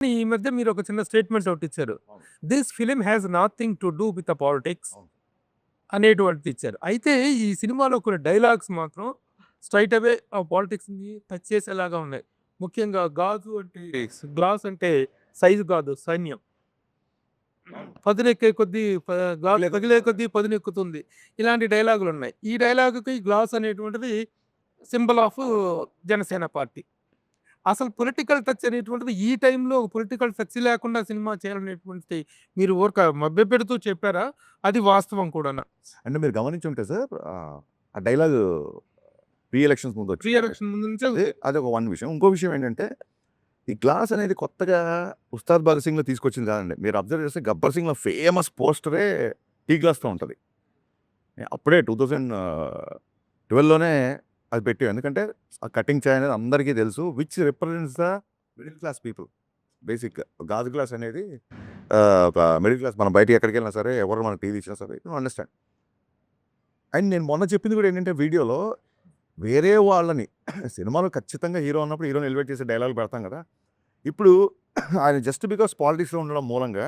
ఈ మధ్య మీరు ఒక చిన్న స్టేట్మెంట్ ఒకటి ఇచ్చారు. అవును. This film has nothing to do with the politics అవును. అనేటువంటిది ఇచ్చారు. అయితే ఈ సినిమాలో కొన్ని డైలాగ్స్ మాత్రం స్ట్రెయిట్ అవే ఆ పాలిటిక్స్‌ని టచ్ చేసేలాగా ఉన్నాయి. ముఖ్యంగా గాజు అంటే గ్లాస్ అంటే సైజు కాదు సైన్యం. అవును. పదునెక్కే కొద్దీ గ్లాస్ పగిలే కొద్దీ పగిలే కొద్దీ పదునెక్కుతుంది. ఇలాంటి డైలాగులున్నాయి. ఈ డైలాగ్‌కి గ్లాస్ అనేటువంటిది సింబల్ ఆఫ్ జనసేన పార్టీ. అసలు పొలిటికల్ టచ్ అనేటువంటిది ఈ టైంలో పొలిటికల్ టచ్ లేకుండా సినిమా చేయాలనేటువంటిది మీరు ఊరక మభ్యపెడుతూ చెప్పారా? అది వాస్తవం కూడానా? అంటే మీరు గమనించుంటే సార్ ఆ డైలాగు ప్రీ ఎలక్షన్స్ ప్రీ ముందొచ్చింది. ఎలక్షన్ ముందు నుంచే అదే అదొక వన్ విషయం. ఇంకో విషయం ఏంటంటే, ఈ గ్లాస్ అనేది కొత్తగా 'ఉస్తాద్ భగత్ సింగ్‌లో' తీసుకొచ్చింది కాదండి. మీరు అబ్జర్వ్ చేస్తే 'గబ్బర్ సింగ్‌లో' ఫేమస్ పోస్టరే టీ గ్లాస్‌తో ఉంటది. అప్పుడే 2012లోనే అది పెట్టాం. ఎందుకంటే ఆ కటింగ్ చాయ్ అనేది అందరికీ తెలుసు. Which represents the middle class people. బేసిక్‌గా గాజు గ్లాస్ అనేది ఒక మిడిల్ క్లాస్ మనం బయటకి ఎక్కడికెళ్ళినా సరే, ఎవరు మనకు టీ ఇచ్చినా సరే యూ అండర్‌స్టాండ్. అండ్ నేను మొన్న చెప్పింది కూడా ఏంటంటే వీడియోలో వేరే వాళ్ళని సినిమాలో ఖచ్చితంగా హీరో ఉన్నప్పుడు హీరోని ఎలివేట్ చేసే డైలాగులు పెడతాం కదా! ఇప్పుడు ఆయన జస్ట్ బికాస్ పాలిటిక్స్‌లో ఉండడం మూలంగా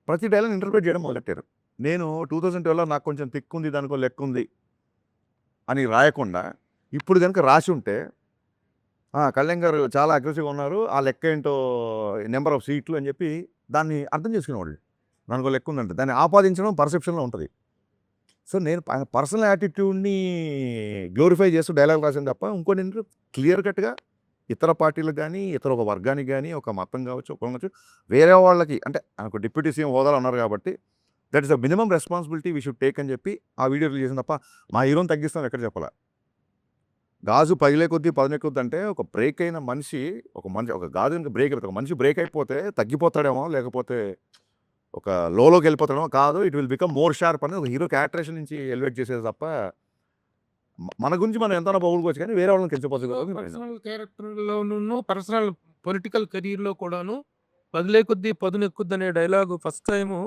ప్రతి డైలాగ్‌ని ఇంటర్ప్రెట్ చేయడం మొదలెట్టారు. నేను 2012లో నాకు కొంచెం తిక్కుంది దానికో లెక్కుంది అని రాయకుండా ఇప్పుడు గనుక రాసుంటే కళ్యాణ్ గారు చాలా అగ్రెసివ్‌గా ఉన్నారు. ఆ లెక్కేంటో నంబర్ ఆఫ్ సీట్లు అని చెప్పి దాన్ని అర్థం చేసుకునేవాళ్ళు. దానికో లెక్కుందంటే దాన్ని ఆపాదించడం పర్సెప్షన్‌లో ఉంటది. సో, నేను పర్సనల్ యాటిట్యూడ్‌ని గ్లోరిఫై చేస్తూ డైలాగ్ రాసాను తప్ప ఇంకోటేంటంటే క్లియర్ కట్‌గా ఇతర పార్టీలకు గాని, ఇతర ఒక వర్గానికి గాని, ఒక మతం కావచ్చు, ఒక కులం కావచ్చు, వేరే వాళ్ళకి అంటే ఒక డిప్యూటీ సీఎం హోదాలో ఉన్నారు కాబట్టి that is the minimum responsibility we should take అని చెప్పి ఆ వీడియో రిలీజ్ చేశాను తప్ప మా హీరోని తగ్గిస్తాం ఎక్కడ చెప్పలా. గాజు పగిలే కొద్దీ పదునెక్కుద్ది అంటే ఒక బ్రేక్ అయిన మనిషి ఒక గాజు గనుక బ్రేక్ అయిపోతే ఒక మనిషి బ్రేక్ అయిపోతే తగ్గిపోతాడేమో లేకపోతే ఒక లోలోకి వెళ్ళిపోతాడేమో కాదు. It will become more sharp అని ఒక హీరో క్యారెక్టరేషన్ నుంచి ఎలివేట్ చేసేది తప్ప మన గురించి మనం ఎంతైనా పొగుడుకోవచ్చు కానీ వేరే వాళ్ళని కించపరచకూడదు అని నా విధానం. పర్సనల్ క్యారెక్టర్‌లోను, పర్సనల్ పొలిటికల్ కెరియర్‌లో కూడాను "పదిలే కొద్దీ పదునెక్కుద్దనే" డైలాగు ఫస్ట్ టైము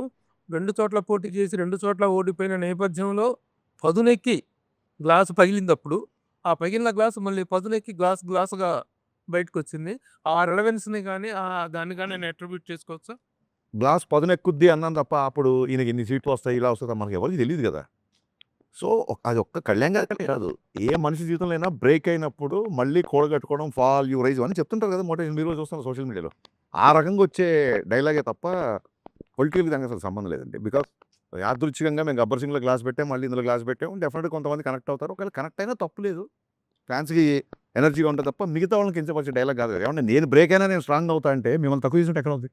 2 చోట్ల పోటీ చేసి 2 చోట్ల ఓడిపోయిన నేపథ్యంలో పదునెక్కి గ్లాస్ పగిలిందప్పుడు, ఆ పగిలిన గ్లాస్ మళ్ళీ పదునెక్కి గ్లాస్‌గా బయటకొచ్చింది. ఆ రెలెవెన్స్‌ని గాని, దాన్ని గాని నేను అట్రిబ్యూట్ చేసుకోవచ్చా? గ్లాస్ పదునెక్కుద్ది అన్నాను తప్ప అప్పుడు ఈయనకి ఇన్ని సీట్లు వస్తాయి, ఇలా వస్తది మనకి ఎవరికీ తెలీదు కదా! సో, అది ఒక్క కళ్యాణ్ గారికనే కాదు. ఏ మనిషి జీవితంలో అయినా బ్రేక్ అయినప్పుడు మళ్ళీ కూడగట్టుకోవడం, ఫాల్ యూ రైజ్ అని చెప్తుంటారు కదా! మీరు కూడా చూస్తున్నారు సోషల్ మీడియాలో. ఆ రకంగా వచ్చే డైలాగే తప్ప పొలిటికల్‌కి దానికి అసలు సంబంధం లేదండి. బికాస్ యాదృచ్ఛికంగా మేము 'గబ్బర్ సింగ్‌లో' గ్లాస్ పెట్టాం. మళ్ళీ ఇందులో గ్లాస్ పెట్టాం. డెఫినిట్‌గా కొంతమంది కనెక్ట్ అవుతారు. ఒకవేళ కనెక్ట్ అయినా తప్పు లేదు. ఫ్యాన్స్‌కి ఎనర్జీగా ఉంటది తప్ప మిగతా వాళ్ళని కించపరిచే డైలాగ్ కాదు కదా! ఏవండీ నేను బ్రేక్ అయినా నేను స్ట్రాంగ్ అవుతా అంటే మిమ్మల్ని తక్కువ చేసినట్టు ఎక్కడవుద్ది?